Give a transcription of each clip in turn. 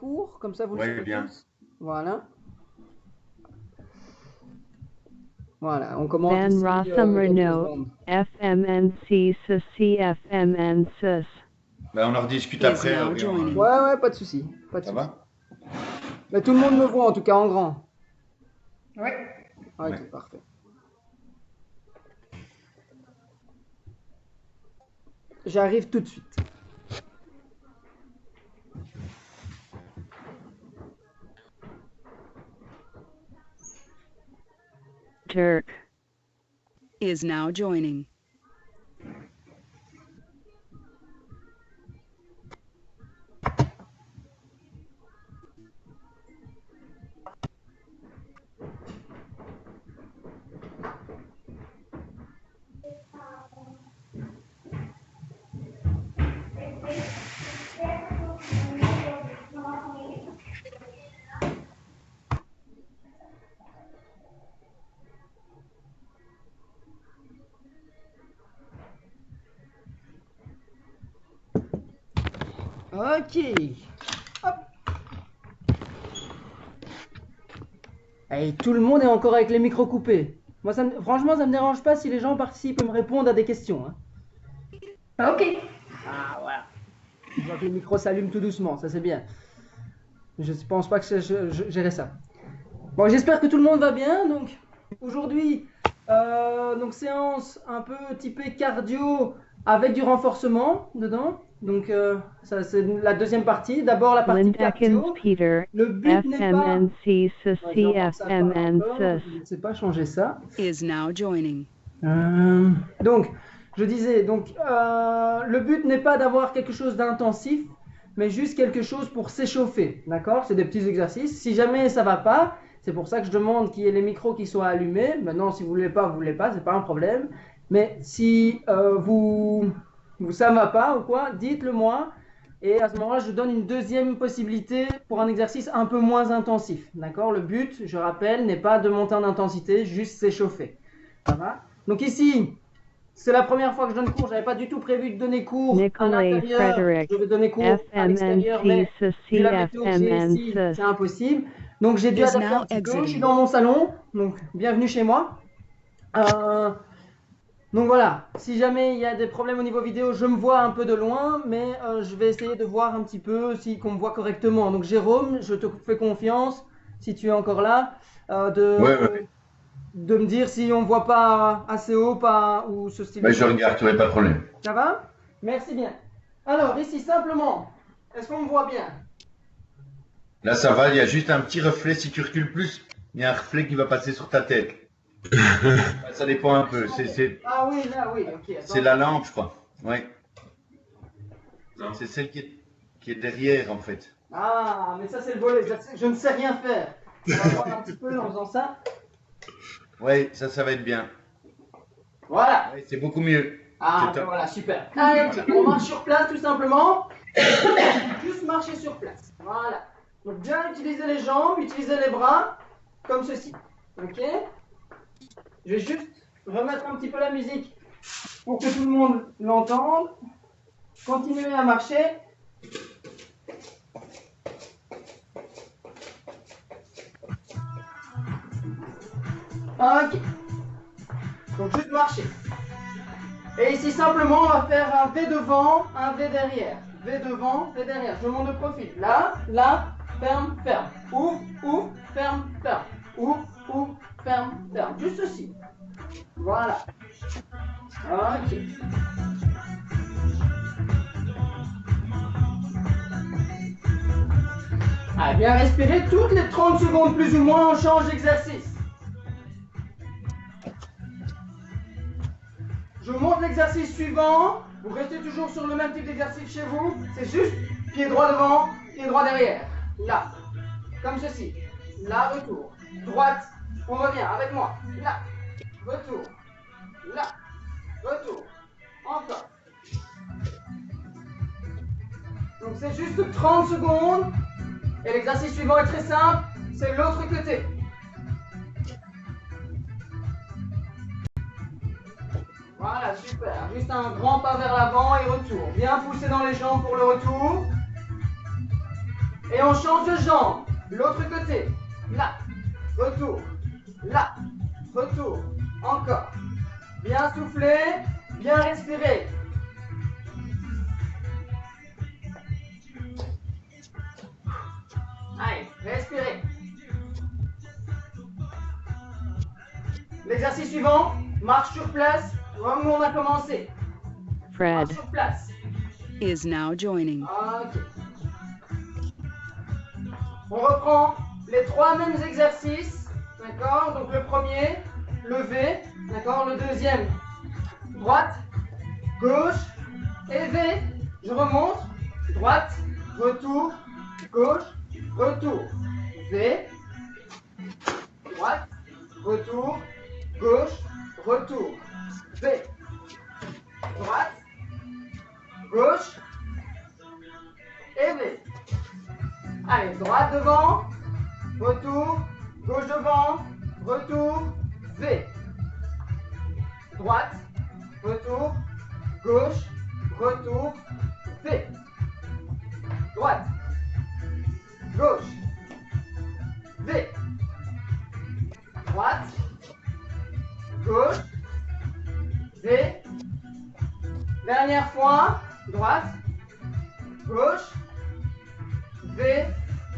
cours, comme ça vous le Oui, savez bien. tous. Voilà. Voilà, on commence Van ici, Rossum quelques Renault, secondes. FMNC CFMN SUS. Ben, on en rediscute Is après. now Aurélien. joining. Ouais, pas de souci. Pas de Ça souci. va? Mais tout le monde me voit en tout cas en grand. Oui. Ok, Ouais. parfait. J'arrive tout de suite. Turk. Is now joining. Ok. Hop. Et tout le monde est encore avec les micros coupés. Moi, franchement, ça me dérange pas si les gens participent et me répondent à des questions. Hein. Ok. Ah, voilà. Je vois que les micros s'allument tout doucement, ça c'est bien. Je ne pense pas que je gérerai ça. Bon, j'espère que tout le monde va bien. Donc, aujourd'hui, donc séance un peu typée cardio avec du renforcement dedans. Donc, ça c'est la deuxième partie. D'abord la partie Lindakens cardio. Peter, Le but n'est pas... FMNC Ouais, j'entends que ça parle CFMN encore, SUS. je ne sais pas changer ça. Is now joining. Donc, je disais, le but n'est pas d'avoir quelque chose d'intensif, mais juste quelque chose pour s'échauffer, d'accord? C'est des petits exercices. Si jamais ça va pas, c'est pour ça que je demande qu'il y ait les micros qui soient allumés. Maintenant, si vous voulez pas, c'est pas un problème. Mais si ça ne va pas ou quoi, dites-le moi. Et à ce moment-là, je donne une deuxième possibilité pour un exercice un peu moins intensif, d'accord? Le but, je rappelle, n'est pas de monter en intensité, juste s'échauffer. Ça va? Donc ici, c'est la première fois que je donne cours. J'avais pas du tout prévu de donner cours à Nicolas l'intérieur. Frederick, Je vais donner cours à l'extérieur, mais FMNC vu la météo que j'ai CFMN ici, SUS. c'est impossible. Donc j'ai dû Is adapter now un petit peu. Je exiting. suis dans mon salon, donc bienvenue chez moi. Donc voilà, si jamais il y a des problèmes au niveau vidéo, je me vois un peu de loin, mais je vais essayer de voir un petit peu si qu'on me voit correctement. Donc Jérôme, je te fais confiance, si tu es encore là, Ouais. de me dire si on ne voit pas assez haut ou ce style. Ben, je regarde, tu n'aurais pas de problème. Ça va? Merci bien. Alors ici simplement, est-ce qu'on me voit bien? Là, ça va, il y a juste un petit reflet. Si tu recules plus, il y a un reflet qui va passer sur ta tête. Ça dépend un peu. Ah oui, là, oui, ok. C'est la lampe, je crois. Ouais. C'est celle qui est derrière, en fait. Ah, mais ça c'est le volet. Je ne sais rien faire. On va voir un petit peu en faisant ça. Ouais, ça va être bien. Voilà. Ouais, c'est beaucoup mieux. Ah, C'est top. voilà, super. Allez, on marche sur place tout simplement. Juste marcher sur place. Voilà. Donc bien utiliser les jambes, utiliser les bras, comme ceci. Ok? Je vais juste remettre un petit peu la musique pour que tout le monde l'entende. Continuez à marcher. Ok. Donc juste marcher. Et ici simplement on va faire un V devant, un V derrière. V devant, V derrière. Je monte de profil. Là, ferme, ferme. Ouvre, ferme, ferme. Ouvre, ferme, ferme. Juste ceci. Voilà. Ok. Allez, bien respirer. Toutes les 30 secondes plus ou moins, on change d'exercice. Je vous montre l'exercice suivant. Vous restez toujours sur le même type d'exercice chez vous. C'est juste pied droit devant, pied droit derrière. Là. Comme ceci. Là, retour. Droite. On revient avec moi. Là. Retour. Là. Retour. Encore. Donc c'est juste 30 secondes. Et l'exercice suivant est très simple. C'est l'autre côté. Voilà, super. Juste un grand pas vers l'avant et retour. Bien pousser dans les jambes pour le retour. Et on change de jambe. L'autre côté. Là. Retour. Là. Retour. Encore. Bien souffler. Bien respirer. Allez, respirez. L'exercice suivant, marche sur place, comme on a commencé. Fred, Marche sur place. Is now joining. Ok. On reprend les 3 mêmes exercices. D'accord? Donc le premier, lever. D'accord? Le deuxième, droite, gauche, et V. Je remonte. Droite, retour, gauche, retour. V. Droite, retour, gauche, retour. V. Droite, gauche, et V. Allez, droite devant, retour, gauche devant, retour, V. Droite, retour, gauche, retour, V. Droite, gauche, V. Droite, gauche, V. Dernière fois, droite, gauche, V.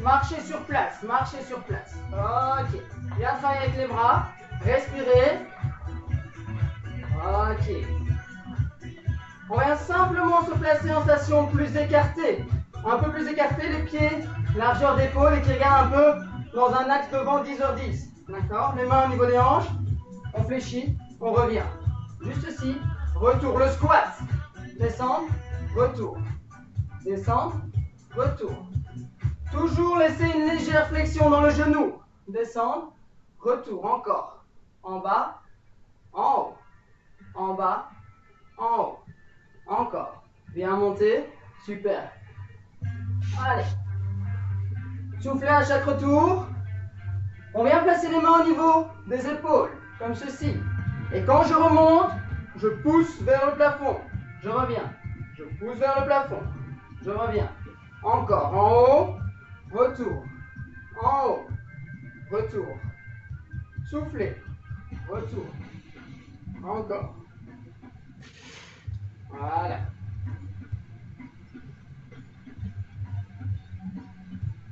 Marchez sur place, marchez sur place. Ok. Bien travailler avec les bras. Respirez. Ok. On vient simplement se placer en station plus écartée. Un peu plus écarté, les pieds, largeur d'épaule et qui regardent un peu dans un axe devant 10h10. D'accord? Les mains au niveau des hanches. On fléchit, on revient. Juste ici. Retour, le squat. Descendre, retour. Descendre, retour. Toujours laisser une légère flexion dans le genou. Descendre, retour, encore. En bas, en haut. En bas, en haut. Encore. Bien monter, super. Allez. Soufflez à chaque retour. On vient placer les mains au niveau des épaules, comme ceci. Et quand je remonte, je pousse vers le plafond. Je reviens. Je pousse vers le plafond. Je reviens. Encore. En haut. Retour. En haut. Retour. Soufflez. Retour. Encore. Voilà.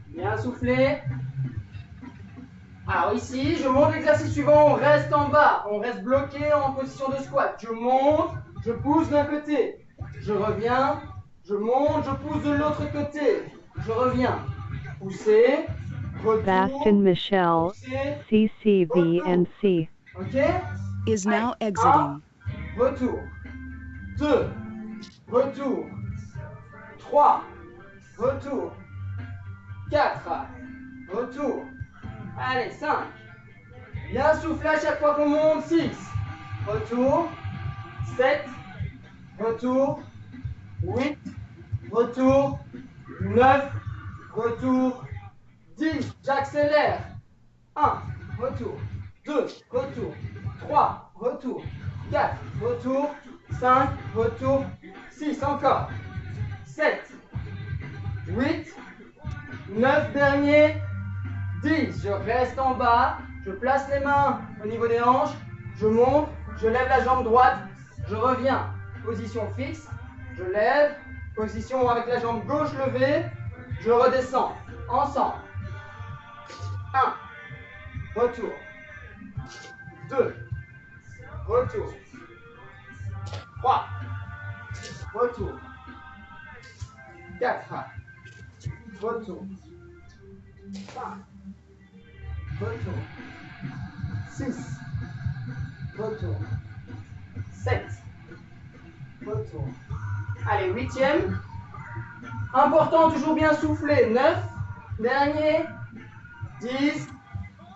Bien soufflé. Alors ici, je monte l'exercice suivant, on reste en bas, on reste bloqué en position de squat. Je monte, je pousse d'un côté, je reviens, je monte, je pousse de l'autre côté, je reviens. Pousser, retour, Baston Michel, pousser, CCVNC. ok? Is now Allez, exiting. 1, retour. 2, retour. 3, retour. 4, retour. Allez, 5. Bien souffler à chaque fois qu'on monte. 6. Retour. 7. Retour. 8. Retour. 9. Retour. 10. J'accélère. 1. Retour. 2. Retour. 3. Retour. 4. Retour. 5. Retour. 6. Encore. 7. 8. 9 derniers. 10, je reste en bas, je place les mains au niveau des hanches, je monte, je lève la jambe droite, je reviens, position fixe, je lève, position avec la jambe gauche levée, je redescends, ensemble. 1, retour, 2, retour, 3, retour, 4, retour, 5, retour, 6, retour, 7, retour. Allez, 8e. Important, toujours bien souffler. 9, dernier, 10.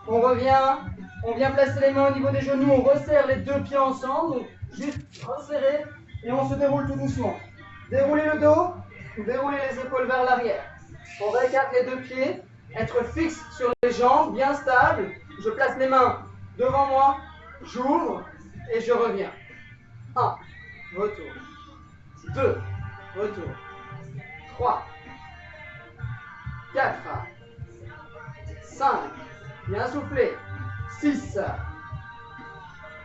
On revient, on vient placer les mains au niveau des genoux, on resserre les deux pieds ensemble. Donc, juste resserrer et on se déroule tout doucement. Déroulez le dos, déroulez les épaules vers l'arrière. On réécarte les deux pieds. Être fixe sur les jambes, bien stable. Je place les mains devant moi, j'ouvre et je reviens. 1, retour. 2, retour. 3, 4, 5, bien soufflé, 6,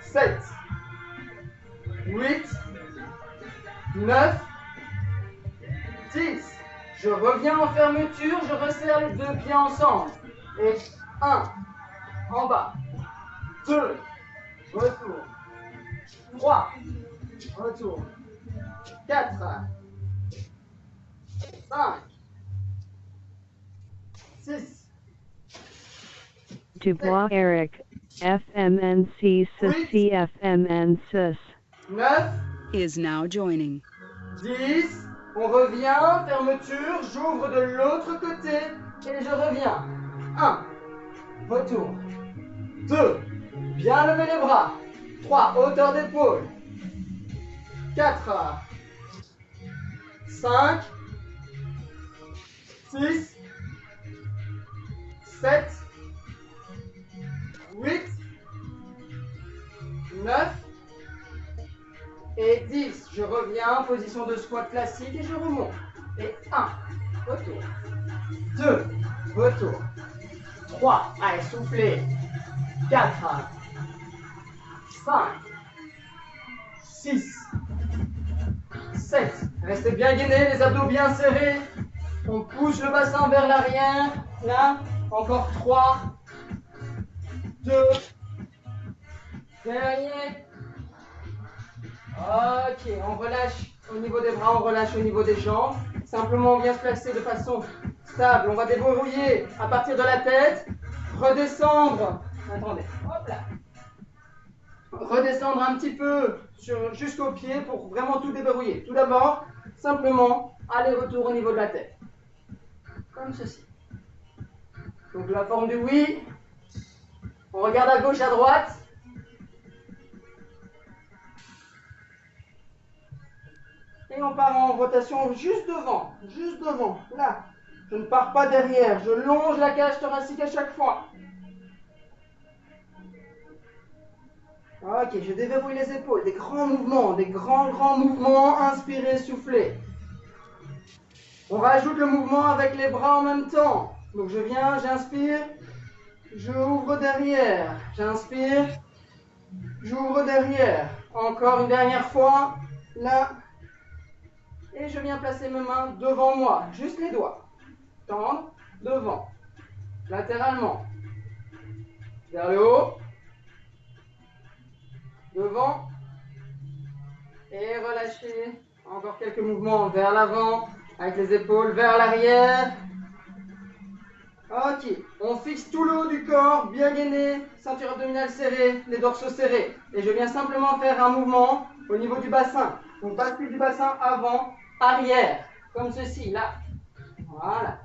7, 8, 9, 10. Je reviens en fermeture, je resserre les deux pieds ensemble. Et 1, en bas, 2, retour, 3, retour, 4, 5, 6, Dubois Eric, FMNC CFMN SUS. 9, Is now joining. 10, on revient, fermeture, j'ouvre de l'autre côté et je reviens. 1, retour. 2, bien lever les bras. 3, hauteur d'épaule. 4, 5, 6, 7, 8, 9, et 10. Je reviens, position de squat classique et je remonte. Et 1, retour. 2, retour. 3, allez, soufflez. 4, 5, 6, 7. Restez bien gainés, les abdos bien serrés. On pousse le bassin vers l'arrière. Là, encore 3, 2, dernier. Ok, on relâche au niveau des bras, on relâche au niveau des jambes. Simplement, on vient se placer de façon stable. On va déverrouiller à partir de la tête. Redescendre. Attendez, hop là. Redescendre un petit peu jusqu'aux pieds pour vraiment tout déverrouiller. Tout d'abord, simplement, aller-retour au niveau de la tête. Comme ceci. Donc la forme du oui. On regarde à gauche, à droite. Et on part en rotation juste devant, là. Je ne pars pas derrière, je longe la cage thoracique à chaque fois. Ok, je déverrouille les épaules, des grands mouvements, des grands mouvements, inspirez, soufflez. On rajoute le mouvement avec les bras en même temps. Donc je viens, j'inspire, j'ouvre derrière, j'inspire, j'ouvre derrière. Encore une dernière fois, là. Et je viens placer mes mains devant moi, juste les doigts. Tendre, devant, latéralement, vers le haut, devant, et relâchez. Encore quelques mouvements vers l'avant, avec les épaules vers l'arrière. Ok, on fixe tout le haut du corps, bien gainé, ceinture abdominale serrée, les dorsaux serrés. Et je viens simplement faire un mouvement au niveau du bassin. Donc bascule du bassin avant, arrière, comme ceci, là. Voilà.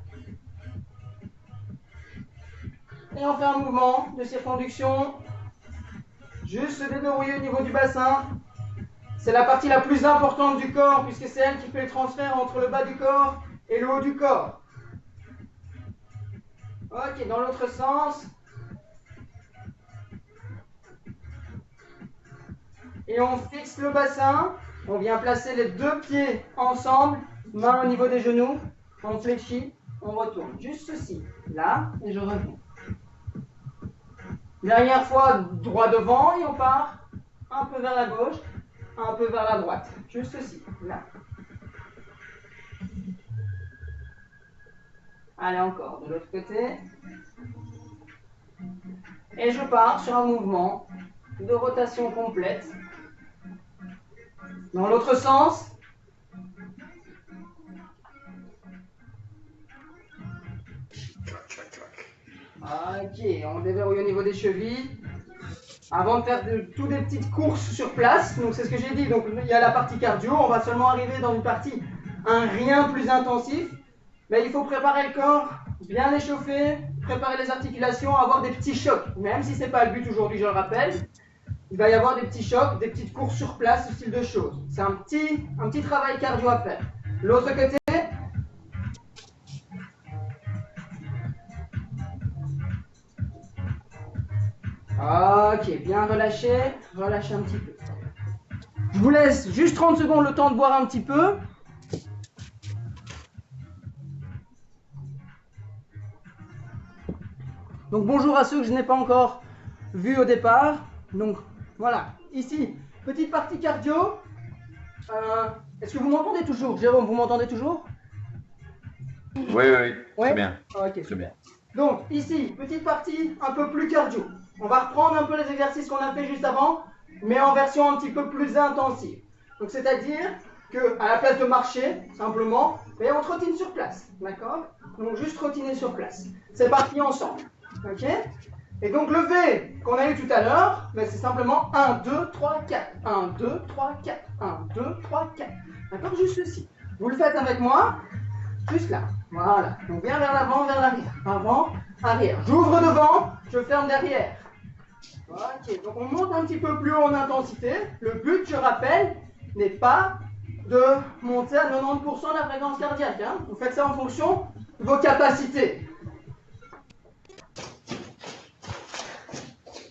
Et on fait un mouvement de circonduction. Juste se déverrouiller au niveau du bassin. C'est la partie la plus importante du corps, puisque c'est elle qui fait le transfert entre le bas du corps et le haut du corps. Ok, dans l'autre sens. Et on fixe le bassin. On vient placer les deux pieds ensemble, main au niveau des genoux. On fléchit, on retourne. Juste ceci, là, et je reviens. Dernière fois, droit devant, et on part un peu vers la gauche, un peu vers la droite. Juste ceci, là. Allez, encore de l'autre côté. Et je pars sur un mouvement de rotation complète. Dans l'autre sens. Ok, on déverrouille au niveau des chevilles. Avant de faire toutes des petites courses sur place, donc c'est ce que j'ai dit, donc il y a la partie cardio, on va seulement arriver dans une partie, un rien plus intensif, mais il faut préparer le corps, bien l'échauffer, préparer les articulations, avoir des petits chocs, même si ce n'est pas le but aujourd'hui, je le rappelle, il va y avoir des petits chocs, des petites courses sur place, ce style de choses. C'est un petit travail cardio à faire. L'autre côté. Ok, bien relâché, relâchez un petit peu. Je vous laisse juste 30 secondes le temps de boire un petit peu. Donc bonjour à ceux que je n'ai pas encore vus au départ. Donc voilà, ici, petite partie cardio. Est-ce que vous m'entendez toujours? Jérôme, vous m'entendez toujours? Oui, oui, oui. Ouais. Très bien. Ok, Très super. bien. Donc ici, petite partie un peu plus cardio. On va reprendre un peu les exercices qu'on a fait juste avant, mais en version un petit peu plus intensive. Donc c'est-à-dire que à la place de marcher, simplement, mais on trottine sur place, d'accord? Donc juste trottiner sur place. C'est parti ensemble, ok? Et donc le V qu'on a eu tout à l'heure, ben, c'est simplement 1, 2, 3, 4. 1, 2, 3, 4. 1, 2, 3, 4. D'accord? Juste ceci. Vous le faites avec moi, juste là. Voilà. Donc viens vers l'avant, vers l'arrière. Avant, arrière. J'ouvre devant, je ferme derrière. Ok, donc on monte un petit peu plus haut en intensité. Le but, je rappelle, n'est pas de monter à 90% de la fréquence cardiaque. Hein. Vous faites ça en fonction de vos capacités.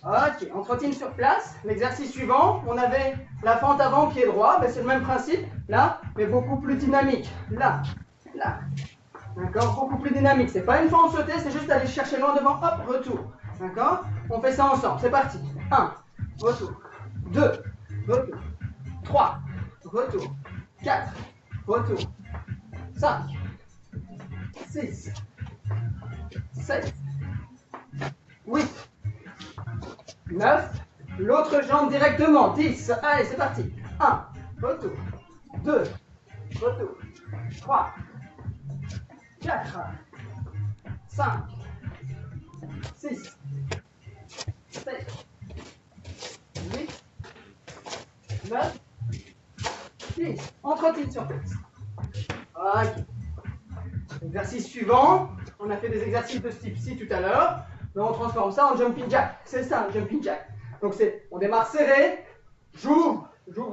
Ok, on trottine sur place. L'exercice suivant, on avait la fente avant, pied droit. Ben, c'est le même principe, là, mais beaucoup plus dynamique. Là, là. D'accord? Beaucoup plus dynamique. C'est pas une fente sautée, c'est juste aller chercher loin devant, hop, retour. D'accord? On fait ça ensemble. C'est parti. 1, retour. 2, retour. 3, retour. 4, retour. 5, 6, 7, 8, 9. L'autre jambe directement. 10. Allez, c'est parti. 1, retour. 2, retour. 3, 4, 5, 6, 7, 8, 9, 10. On trottine sur place. Ok. Exercice suivant. On a fait des exercices de ce type-ci tout à l'heure. Mais on transforme ça en jumping jack. C'est ça, un jumping jack. Donc on démarre serré. J'ouvre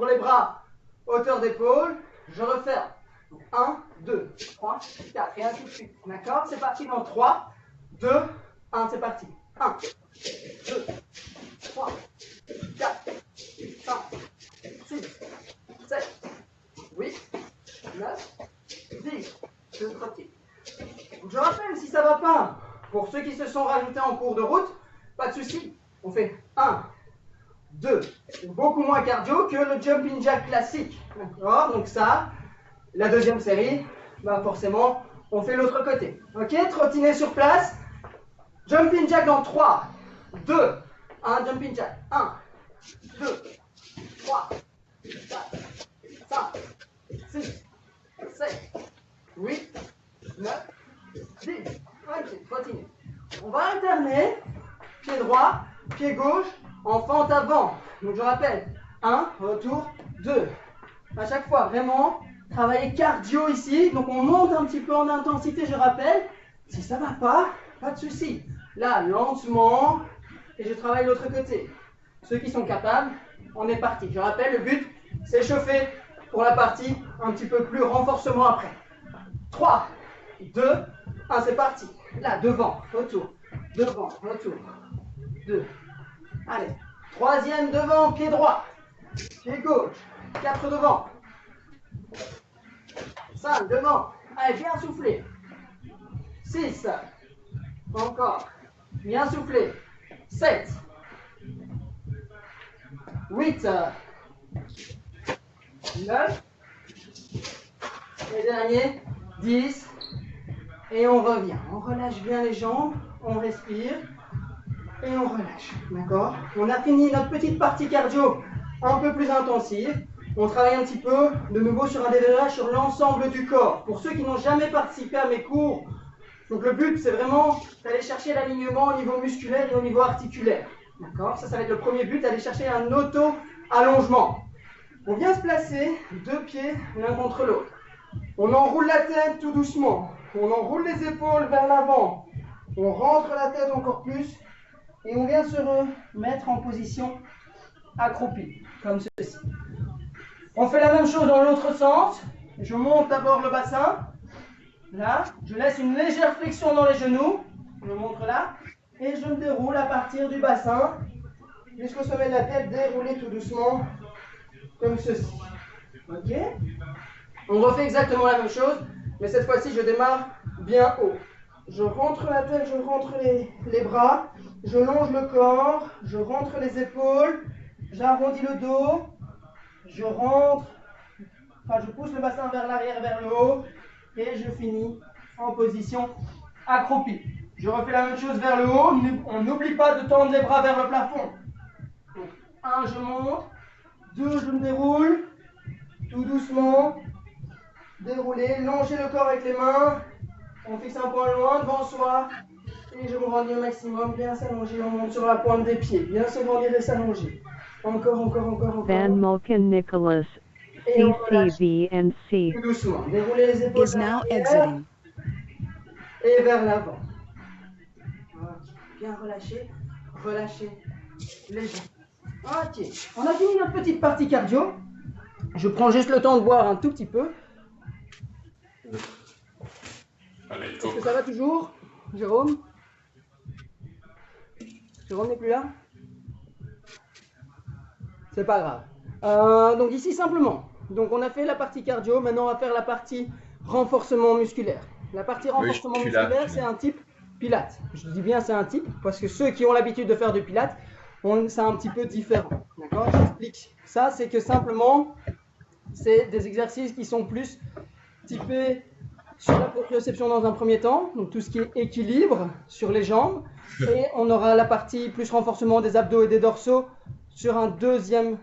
les bras, hauteur d'épaule. Je referme. 1, 2, 3, 4, et ainsi de suite. D'accord? C'est parti dans 3, 2, 1, c'est parti. 1, 2, 3, 4, 5, 6, 7, 8, 9, 10. Je trottine. Je rappelle, si ça ne va pas, pour ceux qui se sont rajoutés en cours de route, pas de souci. On fait 1, 2. C'est beaucoup moins cardio que le jumping jack classique. D'accord? Donc ça. La deuxième série, bah forcément, on fait l'autre côté. Ok, trottiner sur place. Jumping jack dans 3, 2, 1, jumping jack. 1, 2, 3, 4, 5, 6, 7, 8, 9, 10. Ok, trottiner. On va alterner pied droit, pied gauche, en fente avant. Donc je rappelle, 1, retour, 2. À chaque fois, vraiment. Travailler cardio ici, donc on monte un petit peu en intensité, je rappelle. Si ça ne va pas, pas de souci. Là, lentement, et je travaille l'autre côté. Ceux qui sont capables, on est parti. Je rappelle, le but, c'est chauffer pour la partie un petit peu plus renforcement après. 3, 2, 1, c'est parti. Là, devant, retour. Devant, retour. 2. Allez. Troisième devant, pied droit. Pied gauche. 4 devant. 5 devant. Allez, bien souffler. 6. Encore. Bien souffler. 7. 8. 9. Et dernier. 10. Et on revient. On relâche bien les jambes. On respire. Et on relâche. D'accord? On a fini notre petite partie cardio un peu plus intensive. On travaille un petit peu de nouveau sur un développement sur l'ensemble du corps. Pour ceux qui n'ont jamais participé à mes cours, donc le but c'est vraiment d'aller chercher l'alignement au niveau musculaire et au niveau articulaire. D'accord? Ça va être le premier but, d'aller chercher un auto-allongement. On vient se placer, 2 pieds l'un contre l'autre. On enroule la tête tout doucement. On enroule les épaules vers l'avant. On rentre la tête encore plus. Et on vient se remettre en position accroupie, comme ceci. On fait la même chose dans l'autre sens. Je monte d'abord le bassin. Là, je laisse une légère flexion dans les genoux. Je montre là. Et je me déroule à partir du bassin jusqu'au sommet de la tête, déroulé tout doucement, comme ceci. Ok? On refait exactement la même chose, mais cette fois-ci, je démarre bien haut. je rentre la tête, je rentre les bras, je longe le corps, je rentre les épaules, j'arrondis le dos, je rentre, enfin je pousse le bassin vers l'arrière, vers le haut, et je finis en position accroupie. Je refais la même chose vers le haut, on n'oublie pas de tendre les bras vers le plafond. Donc, 1, je monte, 2, je me déroule, tout doucement, dérouler, longer le corps avec les mains, on fixe un point loin devant soi, et je me rendis au maximum, bien s'allonger, on monte sur la pointe des pieds, bien se grandir et s'allonger. Encore, encore, encore, encore. Van Mulken Nicholas, Et on relâche CCVNC. tout doucement. Déroulez les épaules Is vers now l'arrière exiting. et vers l'avant. Voilà. Bien relâcher, relâcher les jambes. Ok, on a fini notre petite partie cardio. Je prends juste le temps de boire un tout petit peu. Allez, Est-ce go. que ça va toujours, Jérôme? Jérôme n'est plus là? C'est pas grave. Donc ici simplement. Donc on a fait la partie cardio, maintenant on va faire la partie renforcement musculaire. La partie renforcement je suis là, musculaire, je suis c'est là. un type pilates. Je dis bien c'est un type, parce que ceux qui ont l'habitude de faire du pilates, c'est un petit peu différent. D'accord? J'explique. Ça, c'est que simplement, c'est des exercices qui sont plus typés sur la proprioception dans un premier temps, donc tout ce qui est équilibre sur les jambes, et on aura la partie plus renforcement des abdos et des dorsaux sur un deuxième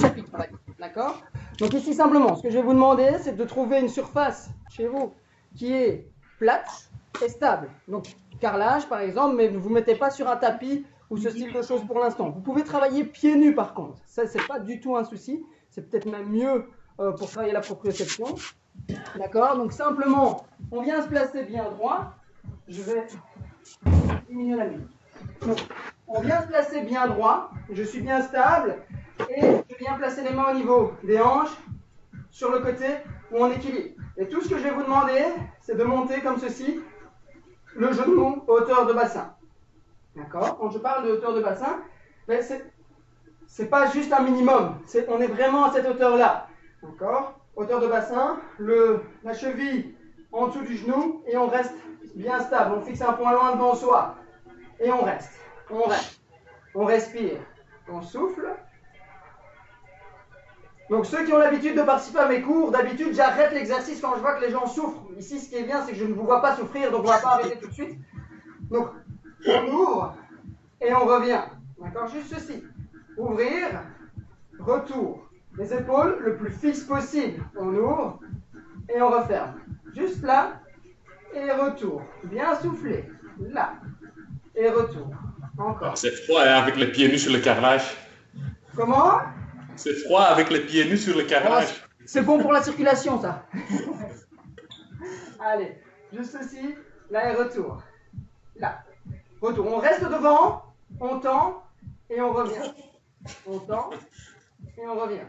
chapitre, on va dire. D'accord? Donc ici simplement, ce que je vais vous demander, c'est de trouver une surface chez vous qui est plate et stable. Donc carrelage par exemple, mais ne vous mettez pas sur un tapis ou ce style de choses pour l'instant. Vous pouvez travailler pieds nus par contre, ça c'est pas du tout un souci, c'est peut-être même mieux pour travailler la proprioception. D'accord? Donc simplement, on vient se placer bien droit. Je vais diminuer la musique. Donc, on vient se placer bien droit, je suis bien stable et je viens placer les mains au niveau des hanches, sur le côté où on équilibre. Et tout ce que je vais vous demander, c'est de monter comme ceci, le genou hauteur de bassin. D'accord? Quand je parle de hauteur de bassin, ben c'est pas juste un minimum, on est vraiment à cette hauteur-là. D'accord? Hauteur de bassin, la cheville en dessous du genou et on reste bien stable. On fixe un point loin devant soi et on reste. On respire, on souffle. Donc ceux qui ont l'habitude de participer à mes cours, d'habitude j'arrête l'exercice quand je vois que les gens souffrent. Ici ce qui est bien c'est que je ne vous vois pas souffrir, donc on ne va pas arrêter tout de suite. Donc on ouvre et on revient. D'accord? Juste ceci. Ouvrir, retour. Les épaules le plus fixe possible. On ouvre et on referme. Juste là et retour. Bien souffler. Là et retour. Encore. Ah, c'est froid hein, avec les pieds nus sur le carrelage. Comment? C'est froid avec les pieds nus sur le carrelage. C'est bon pour la circulation, ça. Allez, juste ceci, là et retour. Là. Retour. On reste devant, on tend et on revient. On tend et on revient.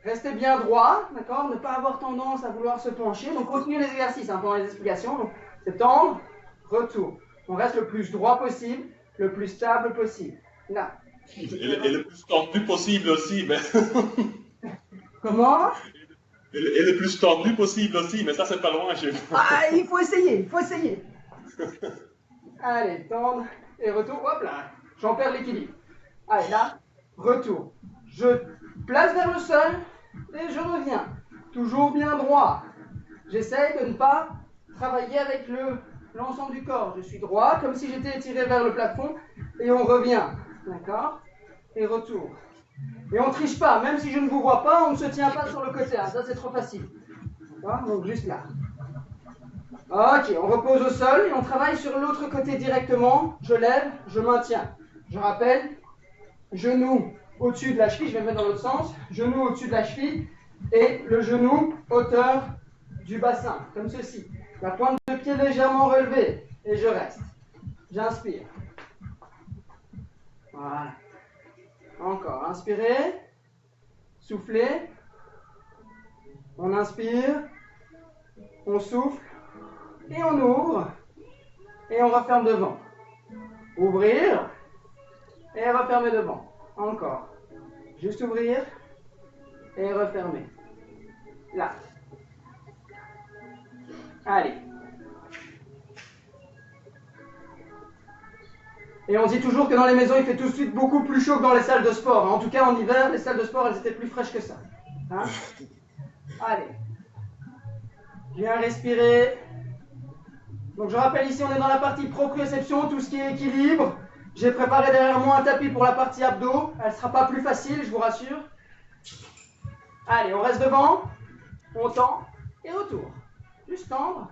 Restez bien droit, d'accord? Ne pas avoir tendance à vouloir se pencher. Donc continuez les exercices pendant les explications. Donc c'est tendre, retour. On reste le plus droit possible, le plus stable possible. Là. Et le plus tendu possible aussi. Mais... Comment? et le plus tendu possible aussi, mais ça c'est pas loin chez moi. Ah, il faut essayer, il faut essayer. Allez, tendre et retour. Hop là, j'en perds l'équilibre. Allez, là, retour. Je place vers le sol et je reviens. Toujours bien droit. J'essaye de ne pas travailler avec l'ensemble du corps. Je suis droit, comme si j'étais étiré vers le plafond et on revient. D'accord? Et retour. Et on ne triche pas, même si je ne vous vois pas, on ne se tient pas sur le côté. Ça, c'est trop facile. D'accord? Donc, juste là. Ok, on repose au sol et on travaille sur l'autre côté directement. Je lève, je maintiens. Je rappelle, genou au-dessus de la cheville, je vais me mettre dans l'autre sens. Genou au-dessus de la cheville et le genou hauteur du bassin, comme ceci. La pointe de pied légèrement relevée et je reste. J'inspire. Voilà. Encore, inspirez, soufflez, on inspire, on souffle, et on ouvre, et on referme devant. Ouvrir, et refermer devant. Encore. Juste ouvrir, et refermer. Là. Allez. Et on dit toujours que dans les maisons, il fait tout de suite beaucoup plus chaud que dans les salles de sport. En tout cas, en hiver, les salles de sport, elles étaient plus fraîches que ça. Hein? Allez. Bien respirer. Donc je rappelle ici, on est dans la partie proprioception, tout ce qui est équilibre. J'ai préparé derrière moi un tapis pour la partie abdos. Elle ne sera pas plus facile, je vous rassure. Allez, on reste devant. On tend et retour. Juste tendre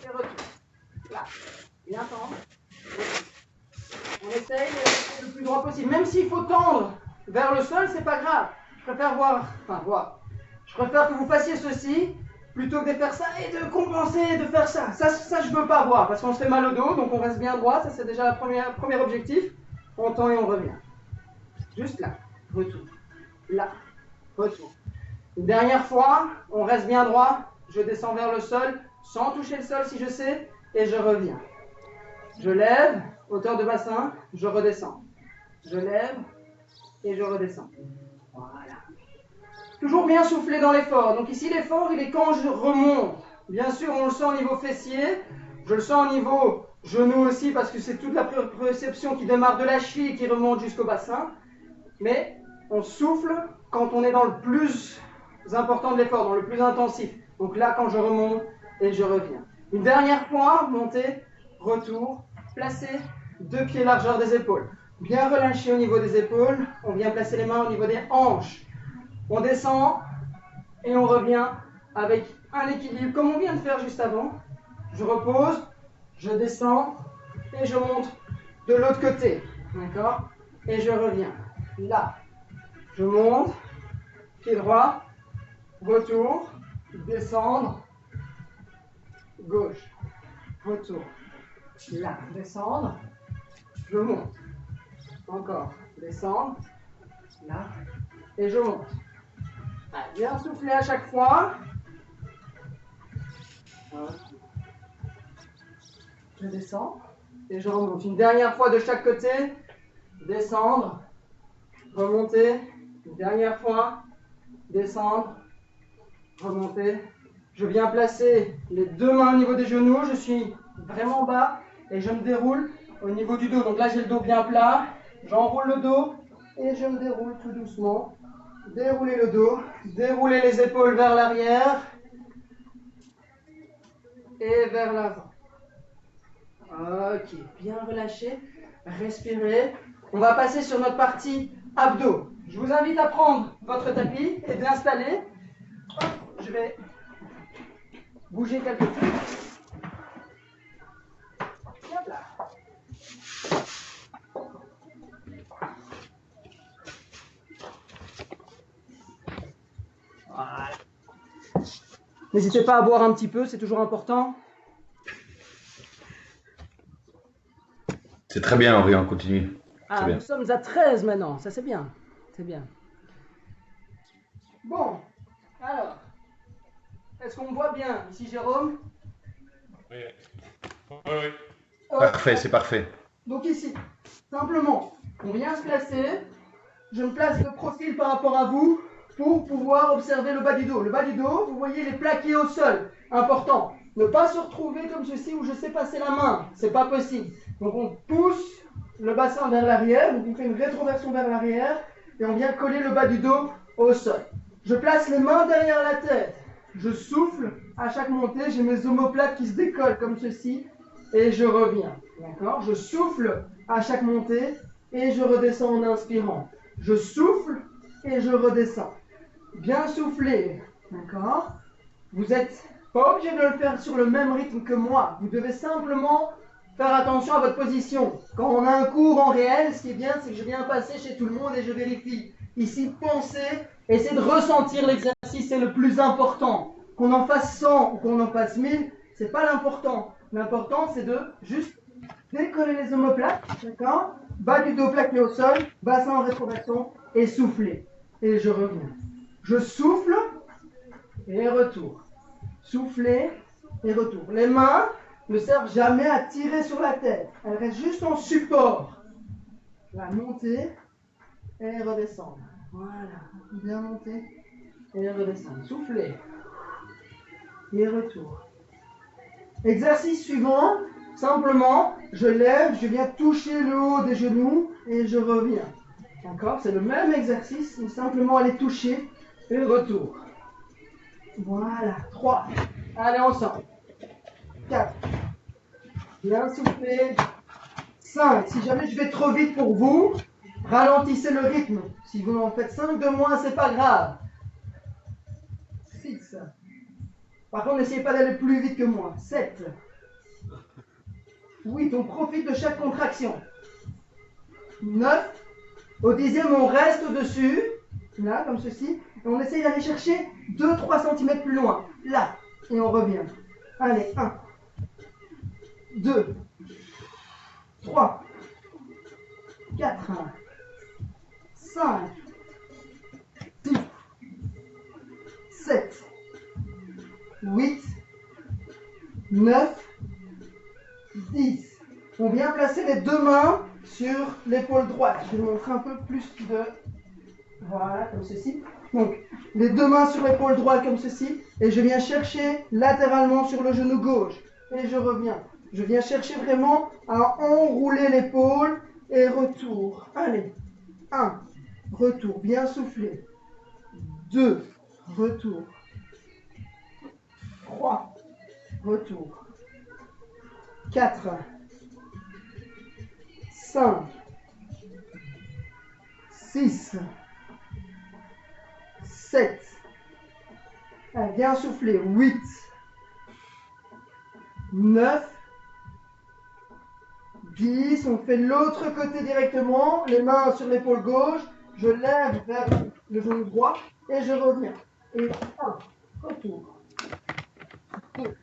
et retour. Là. Bien tendre. Retour. On essaye d'être le plus droit possible. Même s'il faut tendre vers le sol, c'est pas grave. Je préfère Je préfère que vous fassiez ceci plutôt que de faire ça et de compenser, de faire ça. Ça je veux pas voir parce qu'on se fait mal au dos, donc on reste bien droit. Ça, c'est déjà le premier objectif. On tend et on revient. Juste là. Retour. Là. Retour. Une dernière fois, on reste bien droit. Je descends vers le sol sans toucher le sol si je sais et je reviens. Je lève, hauteur de bassin, je redescends. Je lève et je redescends. Voilà. Toujours bien souffler dans l'effort. Donc ici, l'effort, il est quand je remonte. Bien sûr, on le sent au niveau fessier. Je le sens au niveau genou aussi parce que c'est toute la proprioception qui démarre de la cheville et qui remonte jusqu'au bassin. Mais on souffle quand on est dans le plus important de l'effort, dans le plus intensif. Donc là, quand je remonte et je reviens. Une dernière fois, montez, retour, placez 2 pieds largeur des épaules. Bien relâché au niveau des épaules. On vient placer les mains au niveau des hanches. On descend et on revient avec un équilibre comme on vient de faire juste avant. Je repose, je descends et je monte de l'autre côté. D'accord? Et je reviens. Là, je monte, pied droit, retour, descendre, gauche, retour. Là, descendre, je monte. Encore, descendre, là, et je monte. Allez, bien souffler à chaque fois. Voilà. Je descends et je remonte. Une dernière fois de chaque côté. Descendre, remonter. Une dernière fois. Descendre, remonter. Je viens placer les 2 mains au niveau des genoux. Je suis vraiment bas et je me déroule au niveau du dos. Donc là, j'ai le dos bien plat. J'enroule le dos et je me déroule tout doucement. Déroulez le dos, déroulez les épaules vers l'arrière et vers l'avant. Ok, bien relâché, respirez. On va passer sur notre partie abdos. Je vous invite à prendre votre tapis et de l'installer. Je vais bouger quelques trucs. Hop là. Voilà. N'hésitez pas à boire un petit peu, c'est toujours important. C'est très bien, Henri, on continue. Ah, nous sommes à 13 maintenant, ça c'est bien. C'est bien. Bon, alors, est-ce qu'on me voit bien ici, Jérôme? Oui. Oui. Parfait, c'est parfait. Donc ici, simplement, on vient se placer. Je me place de profil par rapport à vous pour pouvoir observer le bas du dos. Le bas du dos, vous voyez les plaqués au sol. Important. Ne pas se retrouver comme ceci où je sais passer la main. C'est pas possible. Donc on pousse le bassin vers l'arrière. Donc on fait une rétroversion vers l'arrière. Et on vient coller le bas du dos au sol. Je place les mains derrière la tête. Je souffle à chaque montée. J'ai mes omoplates qui se décollent comme ceci. Et je reviens. D'accord? Je souffle à chaque montée. Et je redescends en inspirant. Je souffle et je redescends. Bien souffler, d'accord? Vous n'êtes pas obligé de le faire sur le même rythme que moi. Vous devez simplement faire attention à votre position. Quand on a un cours en réel, ce qui est bien, c'est que je viens passer chez tout le monde et je vérifie. Ici, pensez, essayez de ressentir l'exercice, c'est le plus important. Qu'on en fasse 100 ou qu'on en fasse 1000, c'est pas l'important. L'important, c'est de juste décoller les omoplates, d'accord? Bas du dos plaqué au sol, bassin en rétroversion et souffler. Et je reviens. Je souffle et retour. Souffler et retour. Les mains ne servent jamais à tirer sur la tête. Elles restent juste en support. La monter et redescendre. Voilà. Bien monter et redescendre. Souffler et retour. Exercice suivant, simplement, je lève, je viens toucher le haut des genoux et je reviens. D'accord? C'est le même exercice, mais simplement aller toucher et retour. Voilà, 3. Allez, ensemble. 4. Bien souffler. 5. Si jamais je vais trop vite pour vous, ralentissez le rythme. Si vous en faites 5 de moins, c'est pas grave. 6. Par contre, n'essayez pas d'aller plus vite que moi. 7. 8. On profite de chaque contraction. 9. Au 10e, on reste au-dessus. Là, comme ceci. Et on essaye d'aller chercher 2-3 cm plus loin. Là. Et on revient. Allez, 1. 2. 3. 4. 5. 6. 7. 8. 9. 10. On vient placer les deux mains sur l'épaule droite. Je vais vous montrer un peu plus de... Voilà, comme ceci. Donc, les deux mains sur l'épaule droite comme ceci. Et je viens chercher latéralement sur le genou gauche. Et je reviens. Je viens chercher vraiment à enrouler l'épaule et retour. Allez. 1. Retour. Bien soufflé. 2. Retour. 3. Retour. 4. 5. 6. 7. Allez, bien soufflé. 8. 9. 10. On fait l'autre côté directement. Les mains sur l'épaule gauche. Je lève vers le genou droit et je reviens. Et 1. Retour. 2.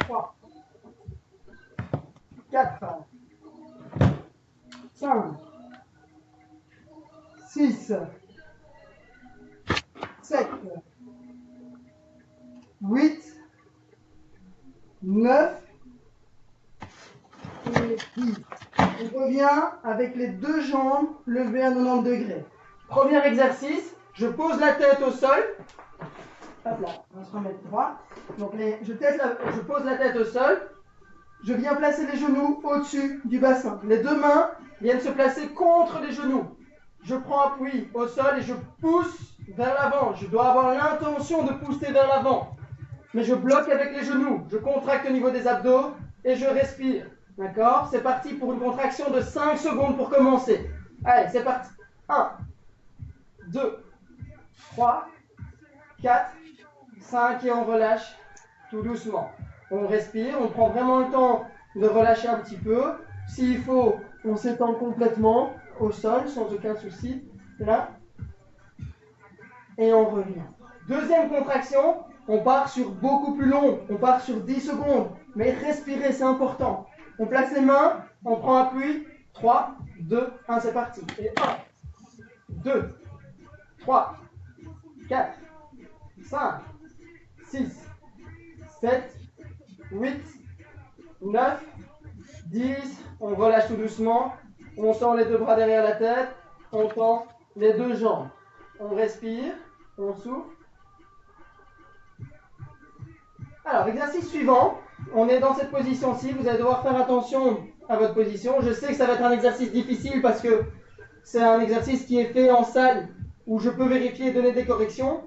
3. 4. 5. 6. 7. 8. 9. Et 10. On revient avec les deux jambes levées à 90 degrés. Premier exercice, je pose la tête au sol. Hop là, on va se remettre droit. Donc je pose la tête au sol. Je viens placer les genoux au-dessus du bassin. Les deux mains viennent se placer contre les genoux. Je prends appui au sol et je pousse vers l'avant. Je dois avoir l'intention de pousser vers l'avant. Mais je bloque avec les genoux. Je contracte au niveau des abdos et je respire. D'accord? C'est parti pour une contraction de 5 secondes pour commencer. Allez, c'est parti. 1, 2, 3, 4, 5 et on relâche tout doucement. On respire, on prend vraiment le temps de relâcher un petit peu. S'il faut, on s'étend complètement au sol sans aucun souci. Là. Et on revient. Deuxième contraction, on part sur beaucoup plus long. On part sur 10 secondes. Mais respirer, c'est important. On place les mains, on prend appui. 3, 2, 1, c'est parti. Et 1, 2, 3, 4, 5, 6, 7, 8, 9, 10. On relâche tout doucement. On sent les deux bras derrière la tête. On tend les deux jambes. On respire. On souffle. Alors, exercice suivant. On est dans cette position-ci. Vous allez devoir faire attention à votre position. Je sais que ça va être un exercice difficile parce que c'est un exercice qui est fait en salle où je peux vérifier et donner des corrections.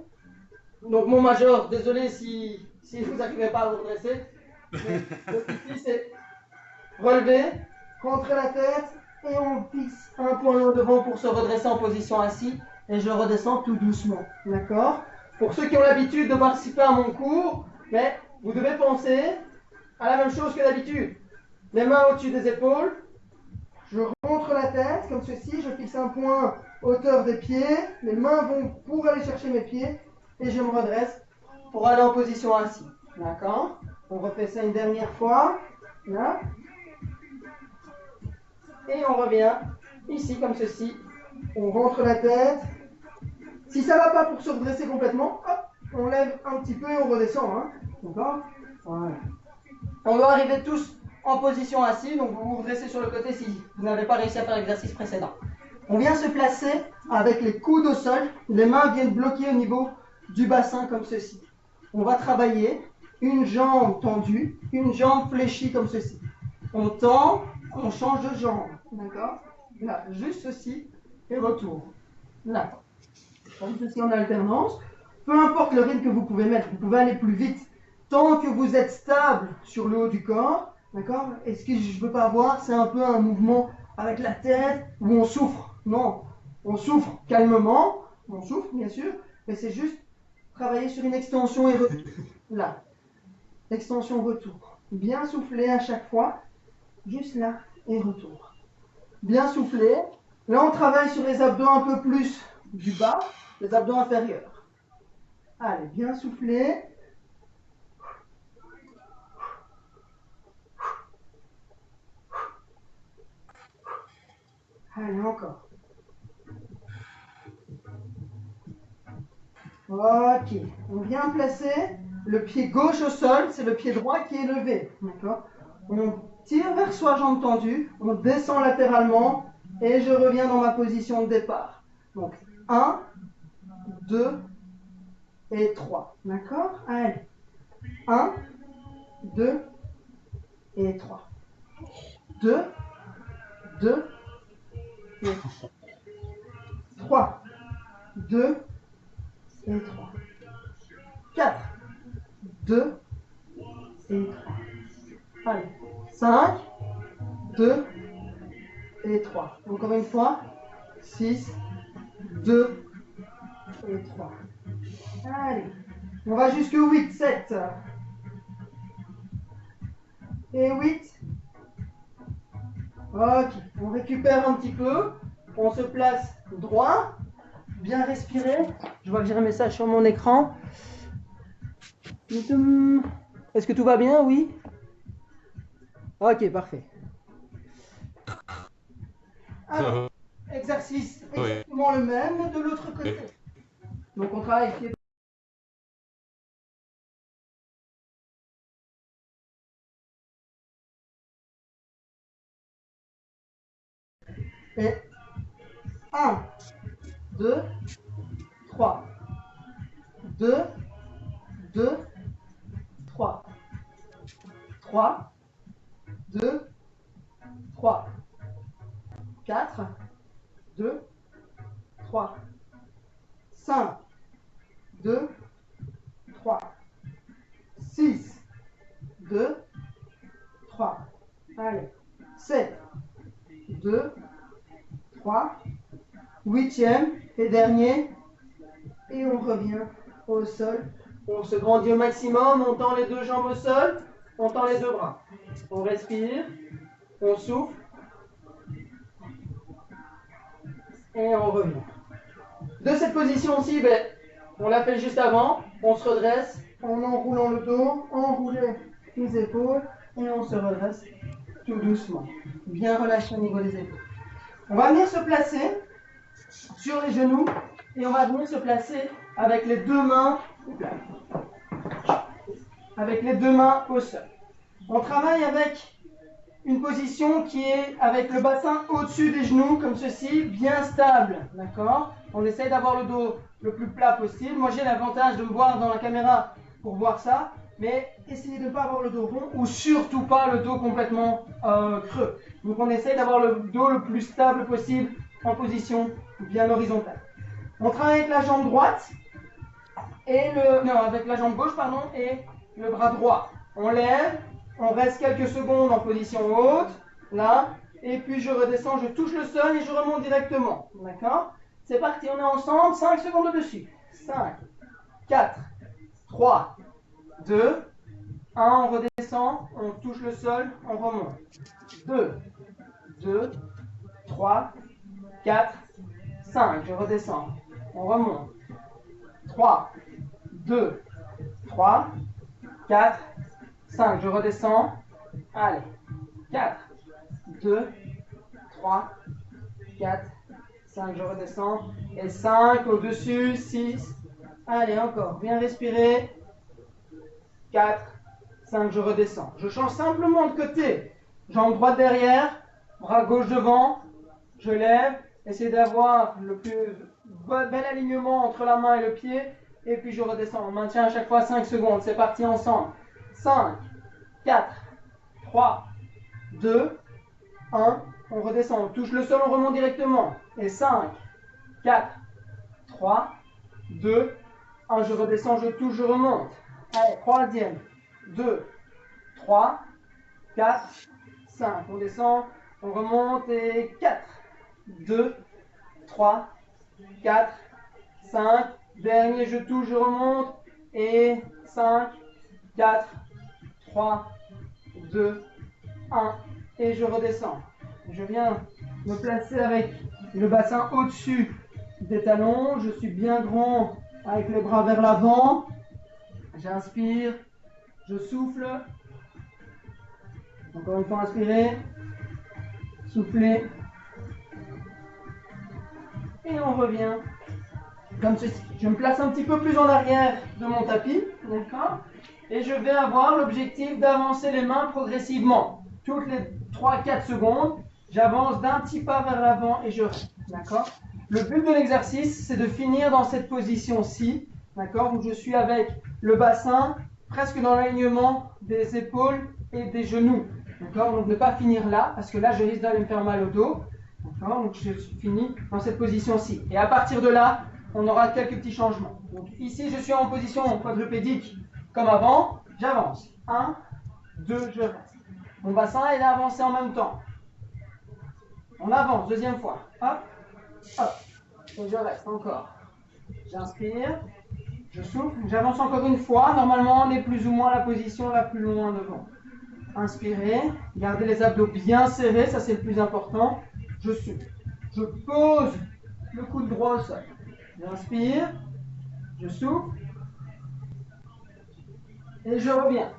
Donc, mon major, désolé si vous n'arrivez pas à vous redresser. Mais le souci, c'est relever, rentrer la tête et on fixe un point devant pour se redresser en position assis. Et je redescends tout doucement. D'accord? Pour ceux qui ont l'habitude de participer à mon cours, mais vous devez penser à la même chose que d'habitude. Les mains au-dessus des épaules. Je rentre la tête comme ceci. Je fixe un point hauteur des pieds. Les mains vont pour aller chercher mes pieds. Et je me redresse pour aller en position assis. D'accord? On refait ça une dernière fois. Là. Et on revient ici comme ceci. On rentre la tête. Si ça ne va pas pour se redresser complètement, hop, on lève un petit peu et on redescend. Hein. D'accord? Voilà. On doit arriver tous en position assise, donc vous vous redressez sur le côté si vous n'avez pas réussi à faire l'exercice précédent. On vient se placer avec les coudes au sol. Les mains viennent bloquer au niveau du bassin comme ceci. On va travailler une jambe tendue, une jambe fléchie comme ceci. On tend, on change de jambe, d'accord? Là, juste ceci, et retour. Là, comme ceci en alternance. Peu importe le rythme que vous pouvez mettre, vous pouvez aller plus vite. Tant que vous êtes stable sur le haut du corps, d'accord? Et ce que je ne veux pas avoir, c'est un peu un mouvement avec la tête où on souffre. Non, on souffre calmement, on souffre bien sûr, mais c'est juste travailler sur une extension et retour. Là, extension, retour. Bien souffler à chaque fois, juste là et retour. Bien souffler. Là, on travaille sur les abdos un peu plus du bas, les abdos inférieurs. Allez, bien souffler. Allez, encore. Ok, on vient placer le pied gauche au sol, c'est le pied droit qui est levé. D'accord? On tire vers soi, jambe tendue, on descend latéralement et je reviens dans ma position de départ. Donc, 1, 2 et 3. D'accord? Allez. 1, 2 et 3. 2, 2 et 3. 2 et 3. 4, 2 et 3. Allez. 5, 2 et 3. Encore une fois. 6, 2 et 3. Allez. On va jusqu'au 8, 7. Et 8. Ok. On récupère un petit peu. On se place droit. Bien respirer. Je vois que j'ai un message sur mon écran. Est-ce que tout va bien? Oui. Ok, parfait. Alors, exercice exactement le même, mais de l'autre côté. Donc on travaille pied. Et 1, 2, 3. 2, 2, 3. 3, 2, 3. 4, 2, 3. 5, 2, 3. 6, 2, 3. Allez. 7, 2, 3. Huitième et dernier. Et on revient au sol. On se grandit au maximum. On tend les deux jambes au sol. On tend les deux bras. On respire. On souffle. Et on revient. De cette position-ci, on l'a fait juste avant. On se redresse en enroulant le dos, enrouler les épaules et on se redresse tout doucement. Bien relâché au niveau des épaules. On va venir se placer sur les genoux et on va venir se placer avec les deux mains au sol. On travaille avec une position qui est avec le bassin au-dessus des genoux, comme ceci, bien stable, d'accord? On essaye d'avoir le dos le plus plat possible. Moi, j'ai l'avantage de me voir dans la caméra pour voir ça, mais essayez de ne pas avoir le dos rond ou surtout pas le dos complètement creux. Donc, on essaye d'avoir le dos le plus stable possible en position bien horizontale. On travaille avec la jambe droite et avec la jambe gauche, pardon, et le bras droit. On lève. On reste quelques secondes en position haute, là, et puis je redescends, je touche le sol et je remonte directement. D'accord? C'est parti, on est ensemble, 5 secondes au-dessus. 5, 4, 3, 2, 1, on redescend, on touche le sol, on remonte. 2, 2, 3, 4, 5, je redescends, on remonte. 3, 2, 3, 4, 5, je redescends. Allez. 4, 2, 3, 4, 5, je redescends. Et 5, au-dessus, 6. Allez, encore. Bien respirer. 4, 5, je redescends. Je change simplement de côté. Jambe droite derrière, bras gauche devant. Je lève. Essayez d'avoir le plus bel alignement entre la main et le pied. Et puis je redescends. On maintient à chaque fois 5 secondes. C'est parti ensemble. 5, 4, 3, 2, 1. On redescend, on touche le sol, on remonte directement. Et 5, 4, 3, 2, 1. Je redescends, je touche, je remonte. Allez, troisième. 2, 3, 4, 5. On descend, on remonte et 4, 2, 3, 4, 5. Dernier, je touche, je remonte et 5, 4, 3, 2, 1. Et je redescends. Je viens me placer avec le bassin au-dessus des talons. Je suis bien grand avec les bras vers l'avant. J'inspire, je souffle. Encore une fois, inspirez, soufflez. Et on revient comme ceci. Je me place un petit peu plus en arrière de mon tapis, d'accord? Et je vais avoir l'objectif d'avancer les mains progressivement. Toutes les 3-4 secondes, j'avance d'un petit pas vers l'avant et je reste, d'accord? Le but de l'exercice, c'est de finir dans cette position-ci, d'accord? Où je suis avec le bassin presque dans l'alignement des épaules et des genoux, d'accord? Donc ne pas finir là, parce que là, je risque d'aller me faire mal au dos, d'accord? Donc je finis dans cette position-ci. Et à partir de là, on aura quelques petits changements. Donc ici, je suis en position quadrupédique comme avant, j'avance. 1, 2, je reste. Mon bassin est avancé en même temps. On avance, deuxième fois. Hop, hop. Et je reste encore. J'inspire, je souffle, j'avance encore une fois. Normalement, on est plus ou moins à la position la plus loin devant. Inspirez, gardez les abdos bien serrés, ça c'est le plus important. Je souffle. Je pose le coude droit au sol. J'inspire, je souffle. Et je reviens.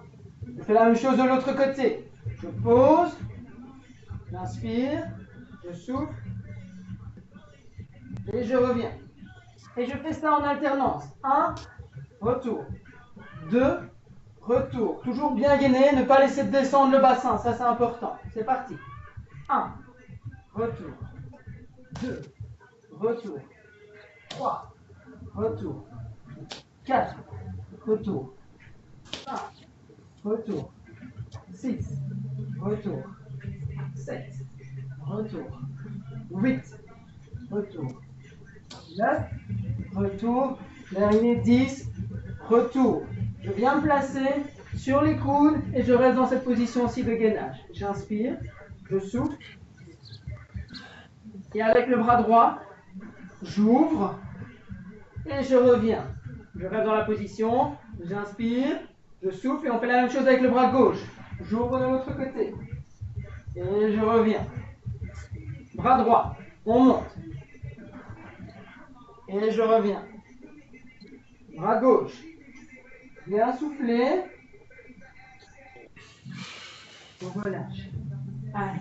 Je fais la même chose de l'autre côté. Je pose, j'inspire, je souffle, et je reviens. Et je fais ça en alternance. 1, retour. 2, retour. Toujours bien gainé, ne pas laisser descendre le bassin, ça c'est important. C'est parti. 1, retour. 2, retour. 3, retour. 4, retour. 5, retour. 6, retour. 7, retour. 8, retour. 9, retour. Dernier 10, retour. Je viens me placer sur les coudes et je reste dans cette position-ci de gainage. J'inspire, je souffle. Et avec le bras droit, j'ouvre et je reviens. Je reste dans la position, j'inspire, je souffle et on fait la même chose avec le bras gauche. J'ouvre de l'autre côté. Et je reviens. Bras droit, on monte. Et je reviens. Bras gauche. Bien souffler. On relâche. Allez.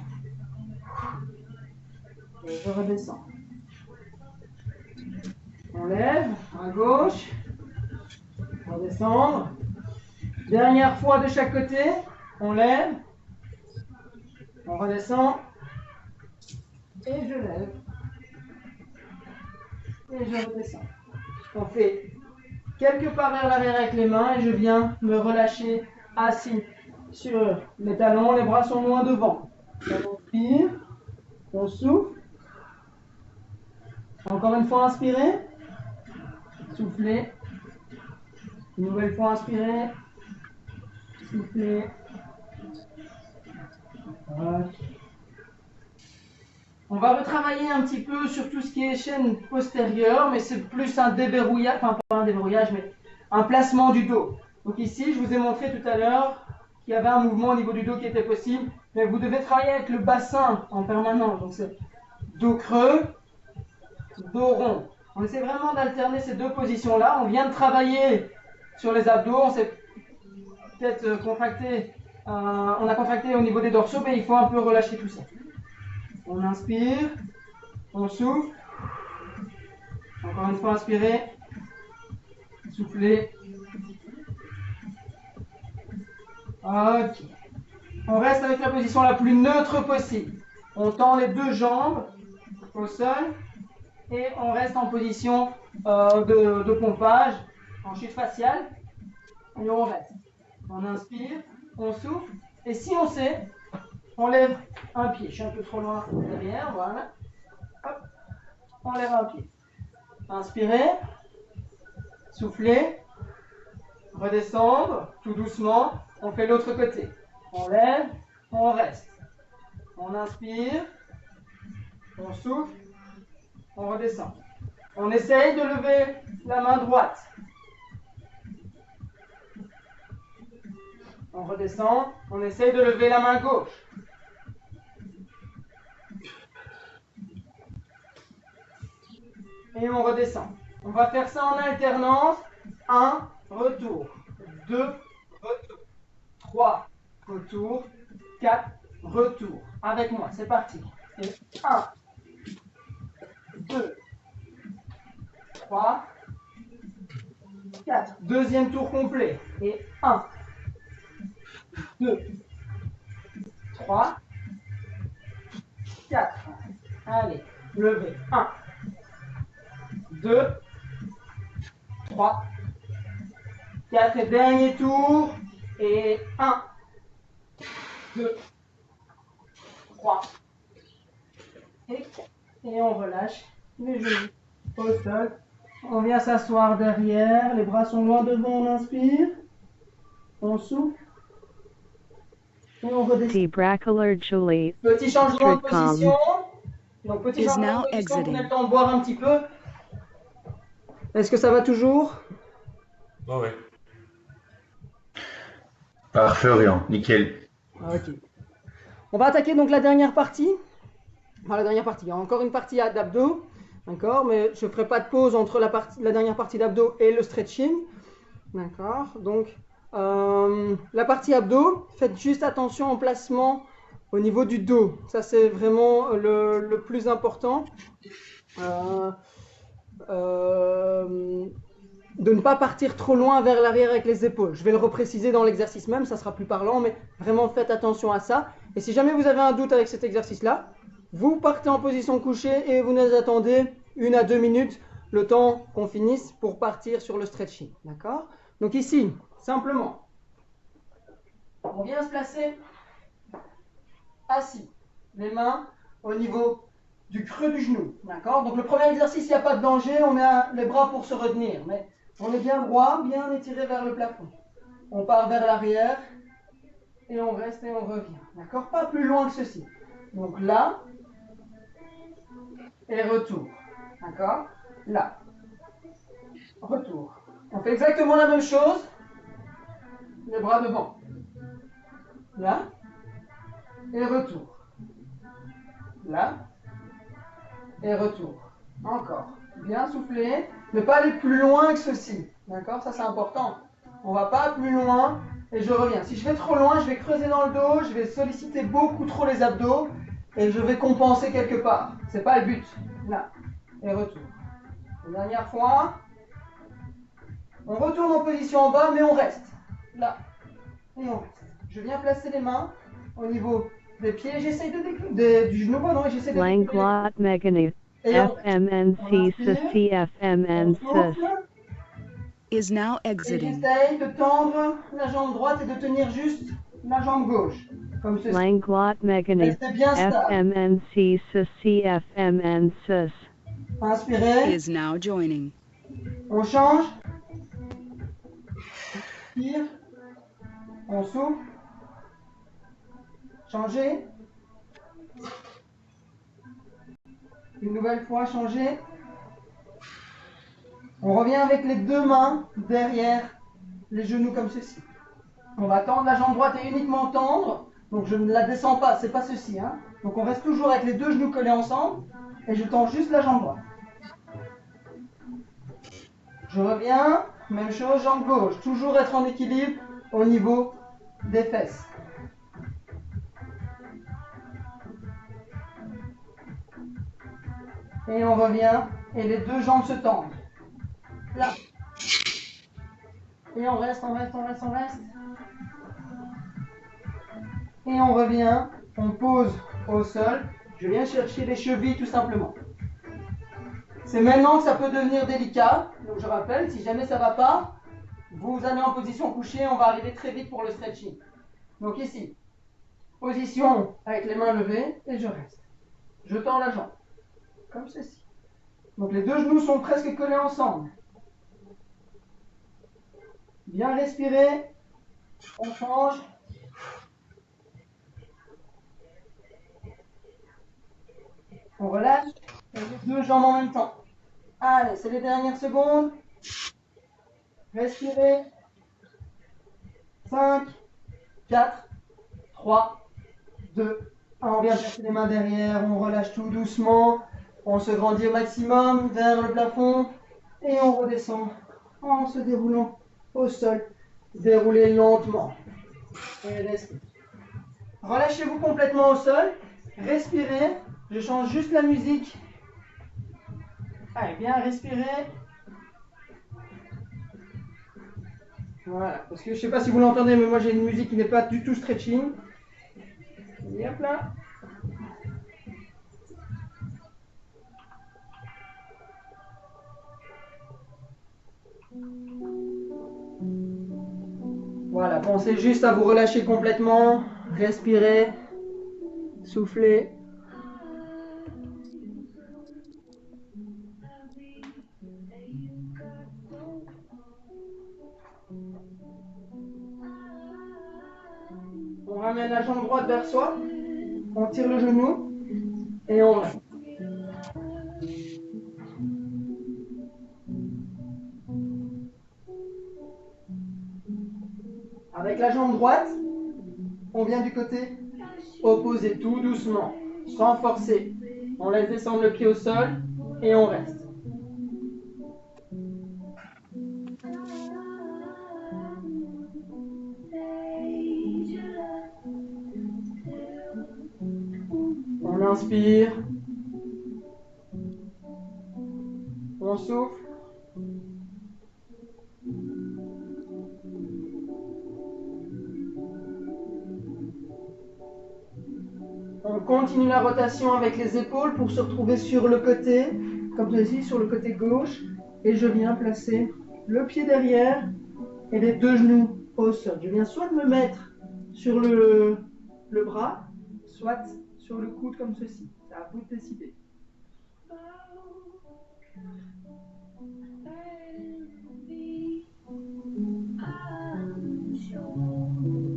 Et je redescends. On lève, à gauche. Redescendre. Dernière fois de chaque côté. On lève. On redescend. Et je lève. Et je redescends. On fait quelques pas vers l'arrière avec les mains et je viens me relâcher assis sur mes talons. Les bras sont loin devant. On inspire. On souffle. Encore une fois, inspirez. Soufflez. Une nouvelle fois, inspirez. Soufflez. Voilà. On va retravailler un petit peu sur tout ce qui est chaîne postérieure, mais c'est plus un déverrouillage, enfin pas un déverrouillage, mais un placement du dos. Donc ici, je vous ai montré tout à l'heure qu'il y avait un mouvement au niveau du dos qui était possible, mais vous devez travailler avec le bassin en permanence. Donc c'est dos creux, dos rond. On essaie vraiment d'alterner ces deux positions-là. On vient de travailler sur les abdos, on s'est peut-être contracté, on a contracté au niveau des dorsaux, mais il faut un peu relâcher tout ça. On inspire, on souffle. Encore une fois, inspirez, soufflez. Ok. On reste avec la position la plus neutre possible. On tend les deux jambes au sol et on reste en position de pompage, en chute faciale. Et on reste. On inspire, on souffle. Et si on sait, on lève un pied. Je suis un peu trop loin derrière, voilà. Hop, on lève un pied. Inspirez, soufflez, redescendre, tout doucement. On fait l'autre côté. On lève, on reste. On inspire, on souffle, on redescend. On essaye de lever la main droite. On redescend, on essaye de lever la main gauche. Et on redescend. On va faire ça en alternance. 1, retour. 2, retour. 3, retour. 4, retour. Avec moi, c'est parti. Et 1, 2, 3, 4. Deuxième tour complet. Et 1, 2, 3, 4. Allez, levez. 1, 2, 3, 4. Et dernier tour. Et 1, 2, 3, et 4. Et on relâche les genoux au sol. On vient s'asseoir derrière. Les bras sont loin devant. On inspire. On souffle. Et on redescend. Debracular Julie. Petit changement de Stricom. position. Donc petit Is changement now de position. exiting. On a le temps de boire un petit peu. Est-ce que ça va toujours? Ouais, ouais. Parfait, Orient. Nickel. Ok. On va attaquer donc la dernière partie. Enfin, la dernière partie. Il y a encore une partie d'abdos. D'accord, mais je ne ferai pas de pause entre la dernière partie d'abdos et le stretching. D'accord, donc la partie abdos, faites juste attention au placement au niveau du dos. Ça, c'est vraiment le plus important. De ne pas partir trop loin vers l'arrière avec les épaules. Je vais le repréciser dans l'exercice même, ça sera plus parlant, mais vraiment faites attention à ça. Et si jamais vous avez un doute avec cet exercice-là, vous partez en position couchée et vous nous attendez 1 à 2 minutes, le temps qu'on finisse pour partir sur le stretching. D'accord? Donc ici, simplement, on vient se placer assis, les mains au niveau du creux du genou. D'accord? Donc le premier exercice, il n'y a pas de danger, on a les bras pour se retenir, mais on est bien droit, bien étiré vers le plafond. On part vers l'arrière et on reste et on revient. D'accord? Pas plus loin que ceci. Donc là, et retour. D'accord? Là. Retour. On fait exactement la même chose. Les bras devant. Là. Et retour. Là. Et retour. Encore. Bien souffler. Ne pas aller plus loin que ceci. D'accord? Ça, c'est important. On va pas plus loin et je reviens. Si je vais trop loin, je vais creuser dans le dos, je vais solliciter beaucoup trop les abdos et je vais compenser quelque part. C'est pas le but. Là. Et retour. La dernière fois. On retourne en position en bas, mais on reste. Là. Et on reste. Je viens placer les mains au niveau des pieds. J'essaye du genou, pardon, et j'essaie de Langlot Meganith. Et on reste. FMNC CFMN On Sus. souffle. Is now Et exiting. j'essaye de tendre la jambe droite et de tenir juste la jambe gauche. Comme ceci. Langlot Meganith. Restez bien stable. FMNC CFMN Sus. Inspirez. Is now joining. On change. Inspire. On souffle. Changez. Une nouvelle fois, changez. On revient avec les deux mains derrière les genoux comme ceci. On va tendre la jambe droite et uniquement tendre. Donc je ne la descends pas, c'est pas ceci. Hein. Donc on reste toujours avec les deux genoux collés ensemble. Et je tends juste la jambe droite. Je reviens, même chose, jambe gauche. Toujours être en équilibre au niveau des fesses. Et on revient, et les deux jambes se tendent. Là. Et on reste, on reste, on reste, on reste. Et on revient, on pose au sol. Je viens chercher les chevilles tout simplement. C'est maintenant que ça peut devenir délicat. Donc je rappelle, si jamais ça ne va pas, Vous allez en position couchée, on va arriver très vite pour le stretching. Donc ici, position avec les mains levées et je reste. Je tends la jambe, comme ceci. Donc les deux genoux sont presque collés ensemble. Bien respirer, on change. On relâche et les deux jambes en même temps. Allez, c'est les dernières secondes. Respirez. 5, 4, 3, 2, 1. On vient placer les mains derrière, on relâche tout doucement. On se grandit au maximum vers le plafond et on redescend en se déroulant au sol. Déroulez lentement. Et restez. Relâchez-vous complètement au sol. Respirez. Je change juste la musique. Allez, bien respirer. Voilà, parce que je ne sais pas si vous l'entendez, mais moi j'ai une musique qui n'est pas du tout stretching. Et hop là. Voilà, pensez juste à vous relâcher complètement. Respirez. Soufflez. On ramène la jambe droite vers soi. On tire le genou. Et on reste. Avec la jambe droite, on vient du côté opposé, tout doucement, sans forcer. On laisse descendre le pied au sol et on reste. On inspire. On souffle. On continue la rotation avec les épaules pour se retrouver sur le côté, comme ceci, sur le côté gauche. Et je viens placer le pied derrière et les deux genoux au sol. Je viens soit me mettre sur le bras, soit sur le coude comme ceci. C'est à vous de décider.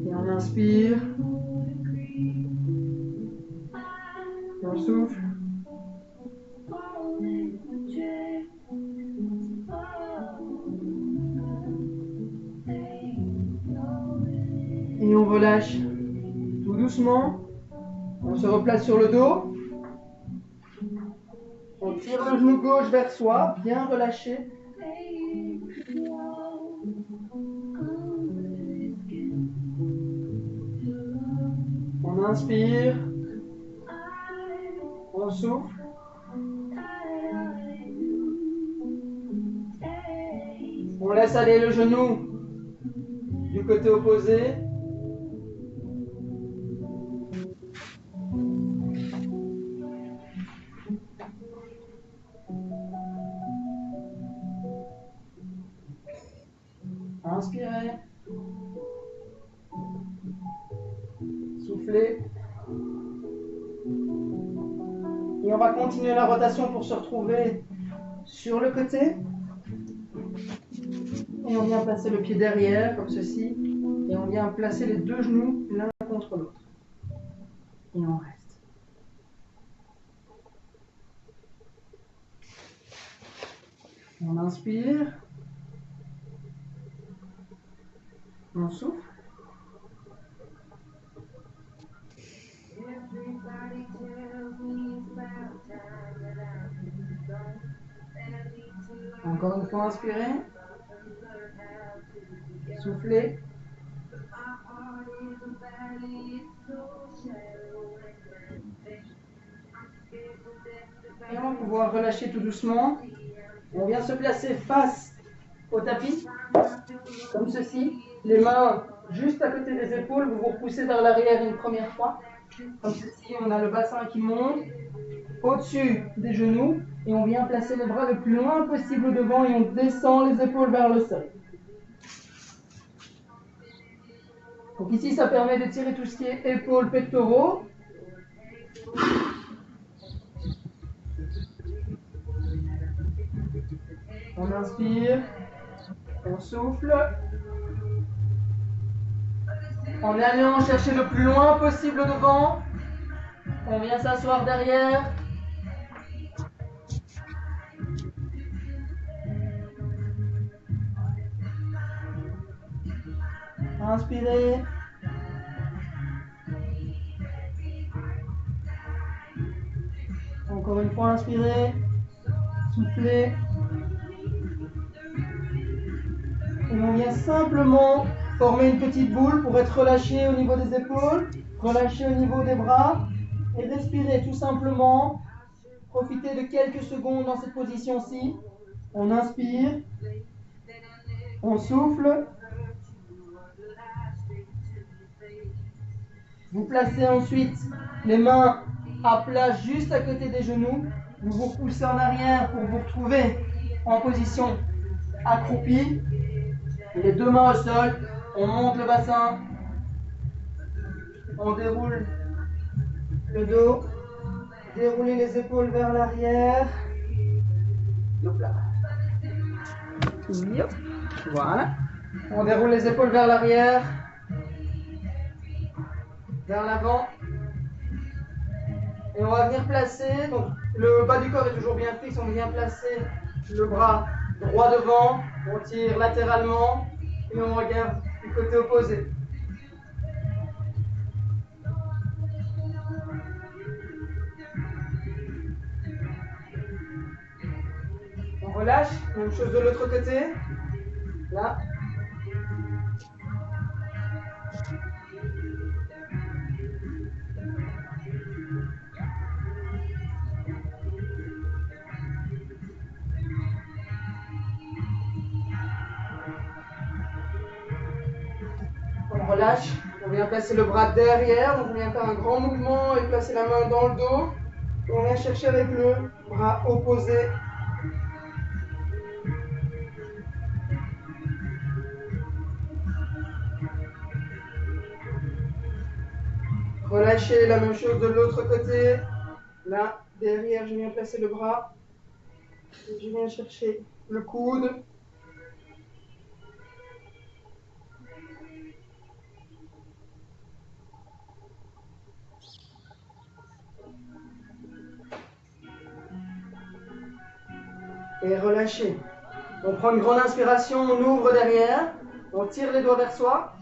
Et on inspire. Et on souffle. Et on relâche tout doucement. On se replace sur le dos. On tire le genou gauche vers soi, bien relâché. On inspire. On souffle. On laisse aller le genou du côté opposé. Inspirez. Soufflez. Et on va continuer la rotation pour se retrouver sur le côté. Et on vient placer le pied derrière, comme ceci. Et on vient placer les deux genoux l'un contre l'autre. Et on reste. On inspire. On souffle. Encore une fois, inspirez. Soufflez. Et on va pouvoir relâcher tout doucement. On vient se placer face au tapis, comme ceci. Les mains juste à côté des épaules. Vous vous repoussez vers l'arrière une première fois. Comme ceci, on a le bassin qui monte au-dessus des genoux. Et on vient placer les bras le plus loin possible devant et on descend les épaules vers le sol. Donc ici, ça permet de tirer tout ce qui est épaules, pectoraux. On inspire, on souffle. En allant chercher le plus loin possible devant. On vient s'asseoir derrière. Inspirez. Encore une fois, inspirez. Soufflez. Et on vient simplement former une petite boule pour être relâché au niveau des épaules, relâché au niveau des bras et respirer tout simplement. Profitez de quelques secondes dans cette position-ci. On inspire. On souffle. Vous placez ensuite les mains à plat juste à côté des genoux. Vous vous repoussez en arrière pour vous retrouver en position accroupie. Les deux mains au sol. On monte le bassin. On déroule le dos. Déroulez les épaules vers l'arrière. Hop là. Yop. Voilà. On déroule les épaules vers l'arrière. Vers l'avant. Et on va venir placer, donc le bas du corps est toujours bien fixe, on vient placer le bras droit devant, on tire latéralement et on regarde du côté opposé. On relâche, même chose de l'autre côté. Là. On relâche, on vient placer le bras derrière, donc on vient faire un grand mouvement et placer la main dans le dos. Et on vient chercher avec le bras opposé. Relâchez, la même chose de l'autre côté. Là, derrière, je viens placer le bras. Et je viens chercher le coude. Et relâchez. On prend une grande inspiration, on ouvre derrière. On tire les doigts vers soi.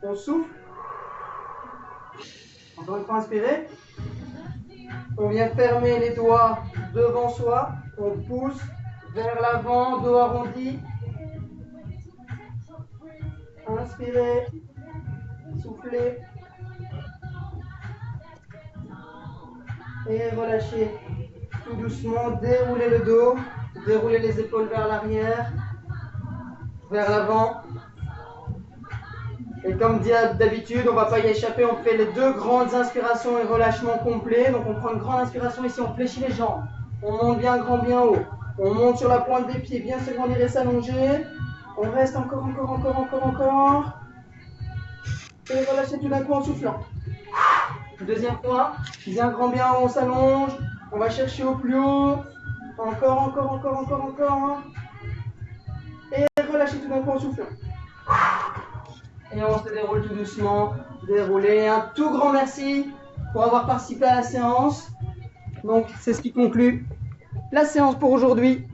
On souffle. Encore une fois, inspirez. On vient fermer les doigts devant soi. On pousse vers l'avant, dos arrondi. Inspirez. Soufflez. Et relâchez. Tout doucement, déroulez le dos. Déroulez les épaules vers l'arrière. Vers l'avant. Et comme dit d'habitude, on ne va pas y échapper, on fait les deux grandes inspirations et relâchement complet. Donc on prend une grande inspiration ici, on fléchit les jambes. On monte bien grand, bien haut. On monte sur la pointe des pieds, bien s'agrandir et s'allonger. On reste encore. Et relâchez tout d'un coup en soufflant. Deuxième fois, bien grand, bien haut, on s'allonge. On va chercher au plus haut. Encore. Et relâchez tout d'un coup en soufflant. Et on se déroule tout doucement. Déroulez. Un tout grand merci pour avoir participé à la séance. Donc, c'est ce qui conclut la séance pour aujourd'hui.